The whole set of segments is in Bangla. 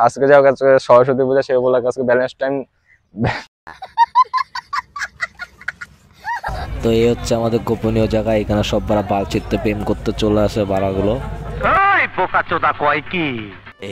আজকে যাও আজকে সরস্বতী পূজা, সে বলে আজকে ব্যালেন্স টাইম। তো এই হচ্ছে আমাদের গোপনীয় জায়গা, এখানে সব বারা বালচিত্তে প্রেম করতে চলে আসে বারাগুলো।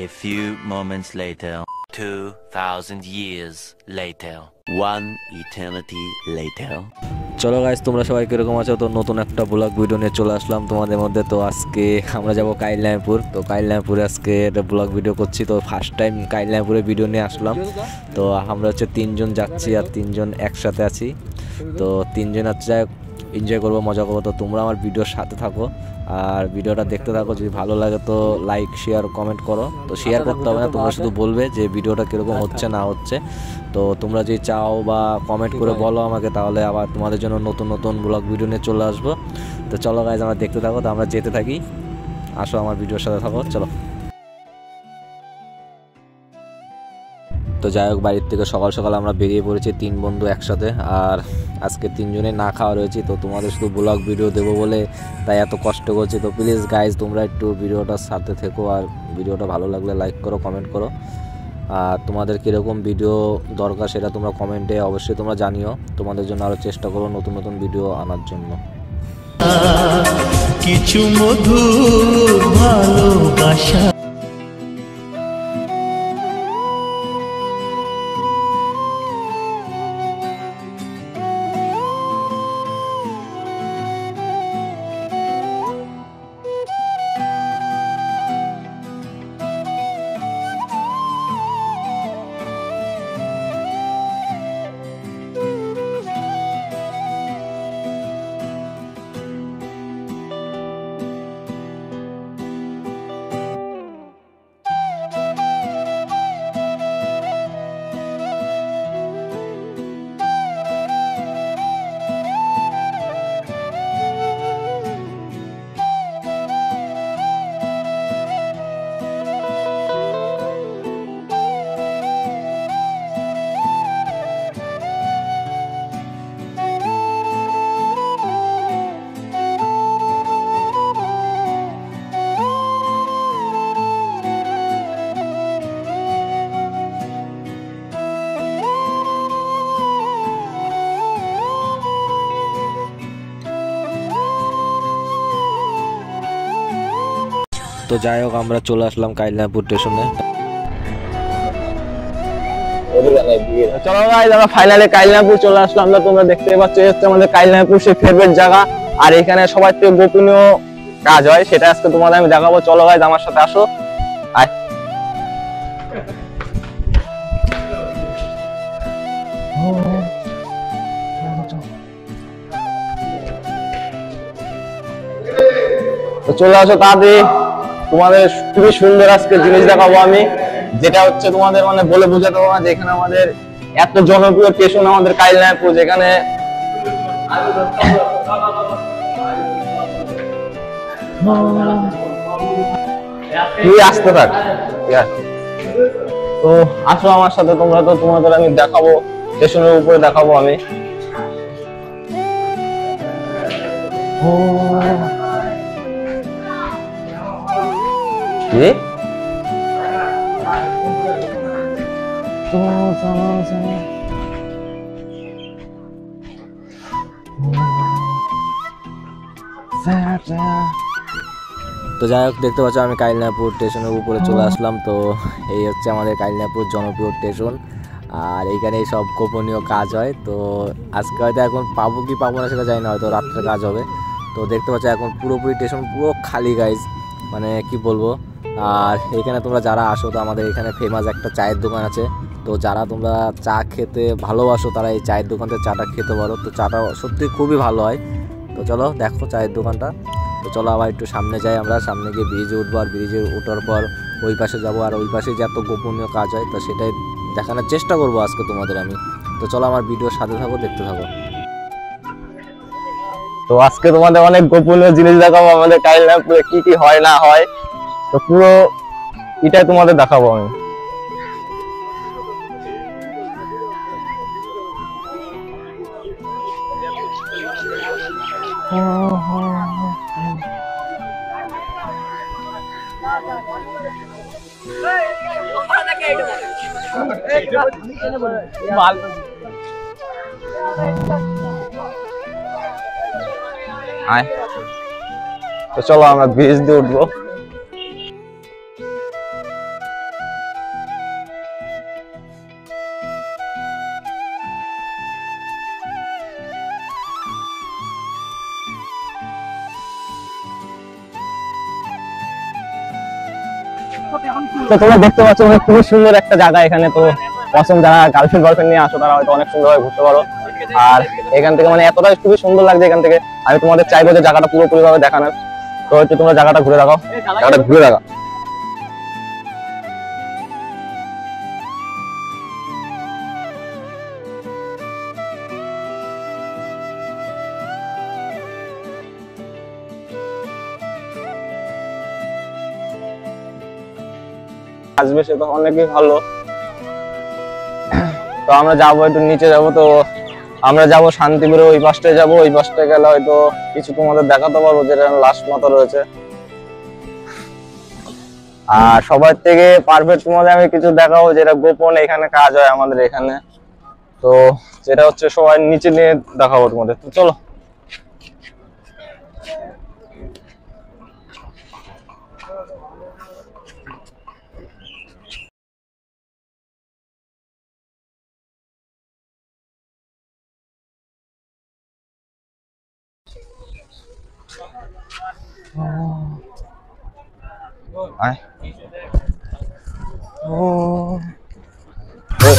A few moments later, 2000 years later, one eternity later. চলো গাইস, তোমরা সবাই কিরকম আছো? তো নতুন একটা ব্লগ ভিডিও নিয়ে চলে আসলাম তোমাদের মধ্যে। তো আজকে আমরা যাব কাইলামপুর। তো কাইলামপুরে আজকে একটা ব্লগ ভিডিও করছি। তো ফার্স্ট টাইম কাইলামপুরে ভিডিও নিয়ে আসলাম। তো আমরা হচ্ছে 3 জন যাচ্ছি আর 3 জন একসাথে আছি। তো 3 জন হচ্ছে এনজয় করবো, মজা করবো। তো তোমরা আমার ভিডিওর সাথে থাকো আর ভিডিওটা দেখতে থাকো। যদি ভালো লাগে তো লাইক শেয়ার কমেন্ট করো। তো শেয়ার করতে হবে না, তোমরা শুধু বলবে যে ভিডিওটা কীরকম হচ্ছে না হচ্ছে। তো তোমরা যদি চাও বা কমেন্ট করে বলো আমাকে, তাহলে আবার তোমাদের জন্য নতুন নতুন ব্লগ ভিডিও নিয়ে চলে আসবো। তো চলো গাইজ, আমরা দেখতে থাকো। তো আমরা যেতে থাকি, আসো আমার ভিডিওর সাথে থাকো, চলো। তো যাই হোক, বাড়ির থেকে সকাল সকাল আমরা বেরিয়ে পড়েছি 3 বন্ধু একসাথে। আর আজকে 3 জনে না খাওয়া রয়েছি। তো তোমাদের শুধু ব্লগ ভিডিও দেবো বলে তাই এত কষ্ট করছি। তো প্লিজ গাইজ, তোমরা একটু ভিডিওটার সাথে থেকো আর ভিডিওটা ভালো লাগলে লাইক করো, কমেন্ট করো। আর তোমাদের কীরকম ভিডিও দরকার সেটা তোমরা কমেন্টে অবশ্যই তোমরা জানিও। তোমাদের জন্য আরও চেষ্টা করো নতুন নতুন ভিডিও আনার জন্য। কিছু মধুর ভালোবাসা। তো যাই হোক, আমরা চলে আসলাম কাইলামপুর স্টেশনে। চলো গাইস, আমরা ফাইনালি কাইলামপুর চলে আসলাম। তোমরা দেখতে পাচ্ছ হচ্ছে আমাদের কাইলামপুর সেই ফেভারিট জায়গা। আর এখানে সবার থেকে গোপনীয় কাজ হয়, সেটা আজকে তোমাদের আমি দেখাবো। চলো গাইস, আমার সাথে আসো। আয় তো চলে আসো তাড়াতাড়ি। তোমাদের খুবই সুন্দর আজকে জিনিস দেখাবো আমি, যেটা হচ্ছে তোমাদের মানে বলে বোঝাতে পারবো না। যেখানে আমাদের এত জনপ্রিয় স্টেশন আমাদের কাইলামপুর, যেখানে আসতে থাক। তো আসো আমার সাথে তোমরা। তো তোমাদের আমি দেখাবো, স্টেশনের উপরে দেখাবো আমি। কি তো যাই হোক, দেখতে পাচ্ছ আমি কাইলামপুর স্টেশনের উপরে চলে আসলাম। তো এই হচ্ছে আমাদের কাইলামপুর জনপ্রিয় স্টেশন। আর এইখানে সব গোপনীয় কাজ হয়। তো আজকে হয়তো এখন পাবো কি পাবো না সেটা জানি না, হয়তো রাত্রে কাজ হবে। তো দেখতে পাচ্ছ এখন পুরোপুরি স্টেশন পুরো খালি গাইজ, মানে কি বলবো। আর এখানে তোমরা যারা আসো, তো আমাদের এখানে ফেমাস একটা চায়ের দোকান আছে। তো যারা তোমরা চা খেতে ভালোবাসো তারা এই চায়ের দোকান থেকে চাটা খেতে পারো। তো চাটা সত্যি খুবই ভালো হয়। তো চলো দেখো চায়ের দোকানটা। তো চলো আবার একটু সামনে যাই, আমরা সামনে গিয়ে ব্রিজে উঠবো। আর ব্রিজে ওঠার পর ওই পাশে যাবো। আর ওই পাশে যে এত গোপনীয় কাজ হয়, তো সেটাই দেখানোর চেষ্টা করবো আজকে তোমাদের আমি। তো চলো আমার ভিডিওর সাথে থাকো, দেখতে থাকো। তো আজকে তোমাদের অনেক গোপনীয় জিনিস দেখাবো, আমাদের কাইলামপুরে কি কি হয় না হয়। তো পুরো এটাই তোমাদের দেখাবো আমি। তো চলো আমরা ব্রিজ দিয়ে উঠবো। তো তোমরা দেখতে পাচ্ছ খুবই সুন্দর একটা জায়গা এখানে। তো পছন্দ যারা গার্লফ্রেন্ড নিয়ে আসো তারা হয়তো অনেক সুন্দরভাবে ঘুরতে পারো। আর এখান থেকে মানে এতটাই খুবই সুন্দর লাগছে এখান থেকে। আমি তোমাদের চাইবো যে জায়গাটা পুরোপুরি ভাবে দেখানোর। তো হচ্ছে তোমরা জায়গাটা ঘুরে দেখাও, জায়গাটা ঘুরে দেখাও। আসবে সে তো অনেকই ভালো। তো আমরা যাবো একটু নিচে যাবো। তো আমরা যাব শান্তিপুরে, ওই পাশটায় যাবো। ওই পাশটায় গেলে হয়তো কিছু তোমাদের দেখাতে পারবো, যেটা লাস্ট মাথা রয়েছে। আর সবার থেকে পারফেক্ট তোমাদের আমি কিছু দেখাবো যেটা গোপন এখানে কাজ হয় আমাদের এখানে। তো যেটা হচ্ছে সবাই নিচে নিয়ে দেখাবো তোমাদের। তো চলো।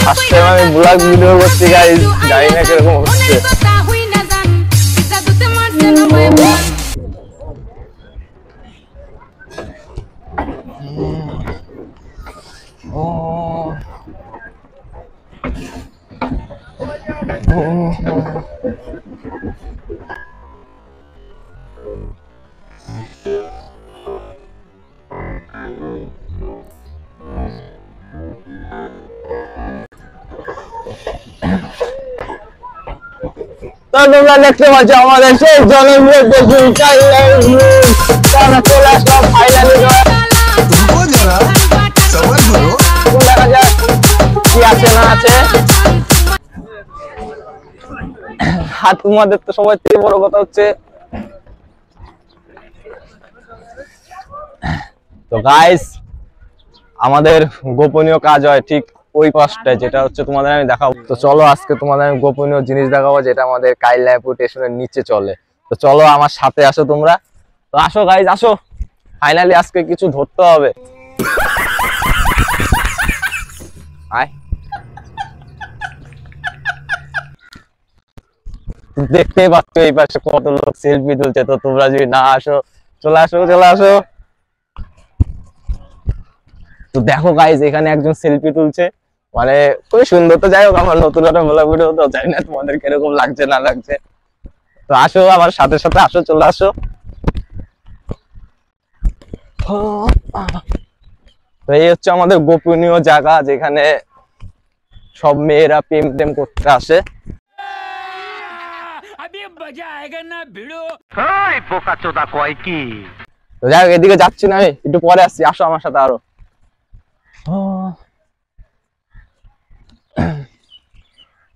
ফার্স্ট টাইম আমি ব্লগ ভিডিও করছি গাইস, জানি না কিরকম হচ্ছে। তো তোমরা দেখতে পাচ্ছ আমাদের সেই জনপ্রিয় দেখুন চলে আসলাম ফাইনালি। দেখা যাক কি আছে না আছে। আর তোমাদের তো সবার থেকে বড় কথা হচ্ছে, তো গাইস আমাদের গোপনীয় কাজ হয় ঠিক ওই পাশটায়, যেটা হচ্ছে তোমাদের আমি দেখাবো। তো চলো আজকে তোমাদের আমি গোপনীয় জিনিস দেখাবো, যেটা আমাদের কাইলাপুর স্টেশনের নিচে চলে। তো চলো আমার সাথে আসো তোমরা। তো আসো গাইস আসো, ফাইনালি আজকে কিছু ধরতে হবে। আয় দেখতেই পাচ্ছ এই পাশে কত লোক সেলফি তুলছে। তো তোমরা যদি না আসো, চলে আসো চলে আসো। তো দেখো গাইস এখানে একজন সেলফি তুলছে, মানে খুবই সুন্দর। তো যাই হোক আমার নতুন একটা ব্লগ ভিডিও, তো জানি না তোমাদের কিরকম লাগছে না লাগছে। তো আসো আমার সাথে সাথে আসো, চলে আসো। তো এই হচ্ছে আমাদের গোপনীয় জায়গা, যেখানে সব মেয়েরা প্রেম টেম করতে আসে। তো যাই হোক এদিকে যাচ্ছি না আমি, একটু পরে আসছি, আসো আমার সাথে আরো।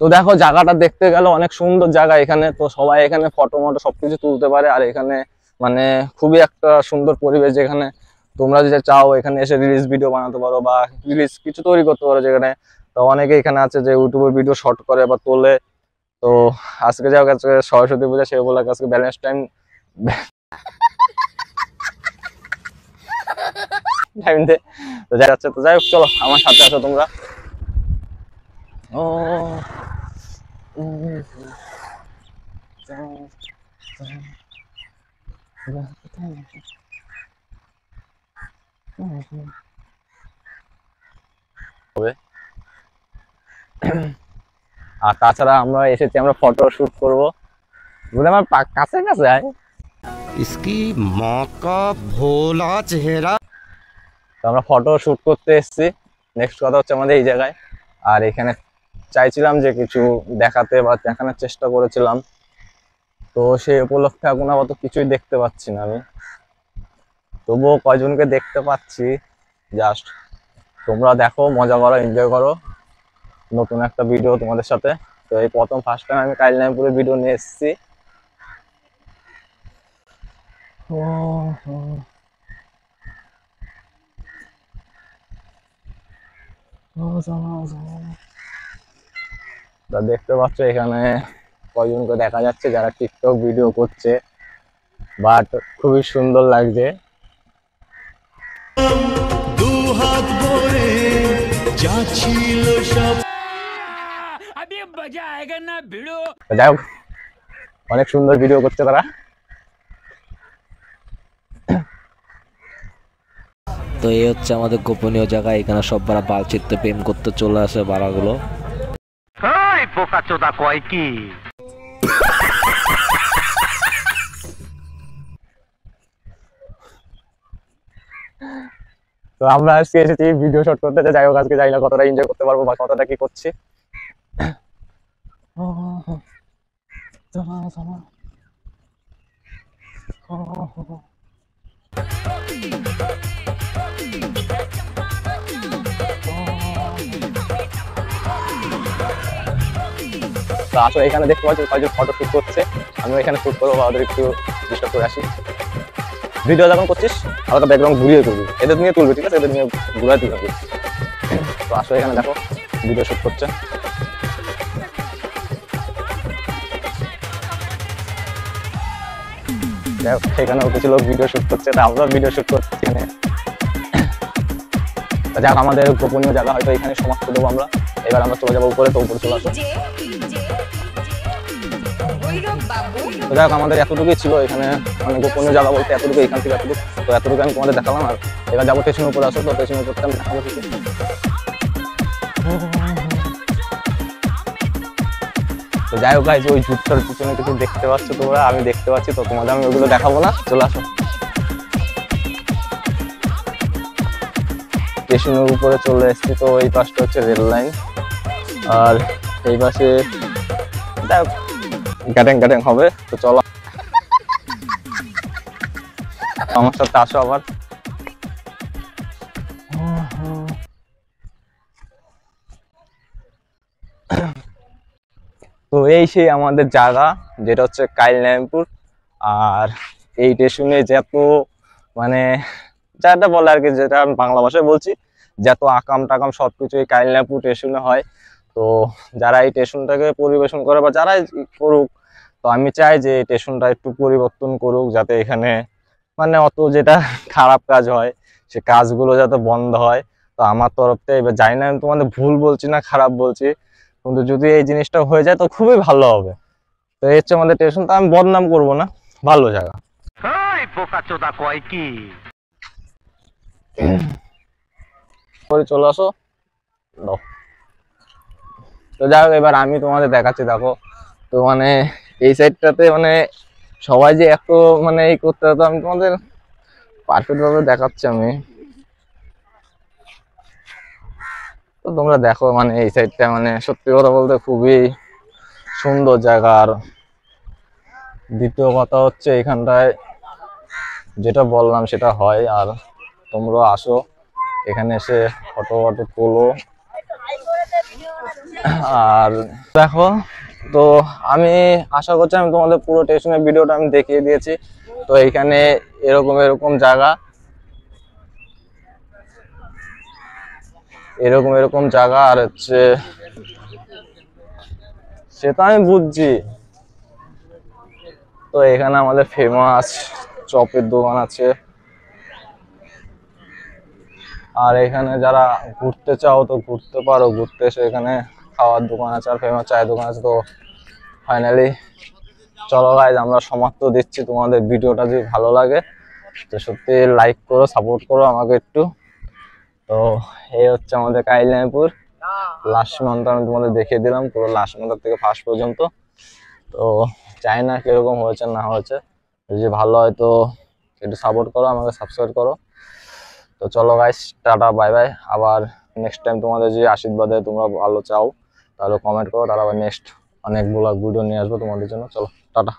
তো দেখো জায়গাটা দেখতে গেল অনেক সুন্দর জায়গা এখানে। তো সবাই এখানে ফটো মটো সবকিছু তুলতে পারে। আর এখানে মানে খুবই একটা সুন্দর পরিবেশ, যেখানে তোমরা যদি চাও এখানে এসে রিলস ভিডিও বানাতে পারো বা রিলস কিছু তৈরি করতে পারো যেখানে। তো অনেকে এখানে আছে যে ইউটিউবের ভিডিও শর্ট করে বা তোলে। তো আজকে যাও আজকে সরস্বতী পূজা, সে বলে আজকে ব্যালেন্স টাইম তো যাই যাচ্ছে। তো যাই হোক চলো আমার সাথে আসো তোমরা। আর তাছাড়া আমরা এসেছি, আমরা ফটো শুট করবো বলে আমার কাছে কাছে আয়। इसकी माँ का भोला चेहरा। তো আমরা ফটো শুট করতে এসেছি। নেক্সট কথা হচ্ছে আমাদের এই জায়গায়। আর এখানে চাইছিলাম যে কিছু দেখাতে বা দেখানোর চেষ্টা করেছিলাম। তো সেই উপলক্ষে এখন আপাতত কিছুই দেখতে পাচ্ছি না আমি, তবুও কয়জনকে দেখতে পাচ্ছি জাস্ট। তোমরা দেখো, মজা করো, এনজয় করো নতুন একটা ভিডিও তোমাদের সাথে। তো এই প্রথম ফার্স্ট টাইম আমি কাইলামপুরে ভিডিও নিয়ে এসেছি। তা দেখতে পাচ্ছ এখানে কয়জনকে দেখা যাচ্ছে যারা টিকটক ভিডিও করছে, বাট খুবই সুন্দর লাগছে। দু হাত ভরে যা ছিল সব যাই হোক, অনেক সুন্দর ভিডিও করছে তারা। তো এই হচ্ছে আমাদের গোপনীয় জায়গা, এখানে সব বারা বালচিত্তে প্রেম করতে চলে আসে বারাগুলো। তো আমরা আজকে এসেছি ভিডিও শুট করতে। যাই হোক, আজকে জানি না কতটা এনজয় করতে পারবো বা কতটা কি করছি। তো আসলে এখানে দেখতে পাচ্ছি কয়েকজন ফটো শুট করছে, আমিও এখানে শুট করবো বা ওদের একটু ডিস্টার্ব করে আসি। ভিডিও যখন করছিস হালকা ব্যাকগ্রাউন্ড ঘুরিয়ে তুলবি, এদের নিয়ে তুলবি, ঠিক আছে, এদের নিয়ে ঘুরাই তুলবি। তো আসলে এখানে দেখো ভিডিও শুট করছে। এখানেও কিছু লোক ভিডিও শুট করছে, তা আমরাও ভিডিও শুট করছি এখানে। যাক, আমাদের গোপনীয় জায়গা হয়তো এখানে সমাপ্ত দেবো আমরা। এবার আমরা চলে যাবো উপরে, তো উপরে চলে আসবো। তো যাক, আমাদের এতটুকুই ছিল এখানে, মানে গোপনীয় জায়গা বলতে এতটুকু, এখান থেকে এতটুকু। তো এতটুকু আমি তোমাদের দেখালাম। আর এবার যাবো স্টেশনের উপরে। আসো, তো স্টেশনের উপরে আমি দেখাবো ঠিক আছে। তো যাই হোক গাইস, ওই ঝুটটার পিছনে কিছু দেখতে পাচ্ছ তোমরা, আমি দেখতে পাচ্ছি। তো তোমাদের আমি ওগুলো দেখাবো না, চলে আসো। স্টেশনের উপরে চলে এসেছি। তো এই পাশটা হচ্ছে রেল লাইন, আর এই পাশে গ্যাটেং গ্যাটেং হবে। তো চলো আমার সাথে আসো আবার। তো এই সেই আমাদের জায়গা, যেটা হচ্ছে কাইলামপুর। আর এই স্টেশনে যত মানে যেটা বলে আর কি, যেটা আমি বাংলা ভাষায় বলছি, যত আকাম টাকাম সবকিছু এই কাইলামপুর স্টেশনে হয়। তো যারা এই স্টেশনটাকে পরিবেশন করে বা যারাই করুক, তো আমি চাই যে এই স্টেশনটা একটু পরিবর্তন করুক, যাতে এখানে মানে অত যেটা খারাপ কাজ হয় সে কাজগুলো যাতে বন্ধ হয়। তো আমার তরফ থেকে, এবার জানি না আমি তোমাদের ভুল বলছি না খারাপ বলছি, কিন্তু যদি এই জিনিসটা হয়ে যায় তো খুবই ভালো হবে। তো এই হচ্ছে আমাদের স্টেশন। তো আমি বদনাম করবো না, ভালো জায়গা। করে চলে আসো। তো যাই হোক, এবার আমি তোমাদের দেখাচ্ছি, দেখো। তো মানে এই সাইডটাতে মানে সবাই যে এত মানে এই করতে হতো, আমি তোমাদের পারফেক্ট ভাবে দেখাচ্ছি আমি। তো তোমরা দেখো, মানে এই সাইডটা মানে সত্যি কথা বলতে খুবই সুন্দর জায়গা। আর দ্বিতীয় কথা হচ্ছে এখানটায় যেটা বললাম সেটা হয়। আর তোমরা আসো এখানে এসে ফটো ফটো তোলো। আর দেখো, তো আমি আশা করছি আমি তোমাদের পুরো স্টেশনের ভিডিওটা আমি দেখিয়ে দিয়েছি। তো এইখানে এরকম এরকম জায়গা, এরকম জায়গা। আর হচ্ছে সেটা আমি বুঝছি। তো এখানে আমাদের ফেমাস চপের দোকান আছে। আর এখানে যারা ঘুরতে চাও তো ঘুরতে পারো, ঘুরতে এসে এখানে খাওয়ার দোকান আছে আর ফেমাস চায়ের দোকান আছে। তো ফাইনালি চলো গাইজ, আমরা সমাপ্ত দিচ্ছি। তোমাদের ভিডিওটা যদি ভালো লাগে তো সত্যি লাইক করো, সাপোর্ট করো আমাকে একটু। তো এই হচ্ছে আমাদের কাইলামপুর লাস্ট মান্থ, আমি তোমাদের দেখিয়ে দিলাম পুরো লাস্ট মান্থ থেকে ফার্স্ট পর্যন্ত। তো চাই না কিরকম হয়েছে না হয়েছে, যদি ভালো হয় তো একটু সাপোর্ট করো, আমাকে সাবস্ক্রাইব করো। তো চলো গাইস, টাটা বাই বাই। আবার নেক্সট টাইম তোমাদের যে আশীর্বাদে তোমরা ভালো চাও তাহলে কমেন্ট করো, তাহলে আবার নেক্সট অনেক ব্লগ ভিডিও নিয়ে আসবো তোমাদের জন্য। চলো টাটা।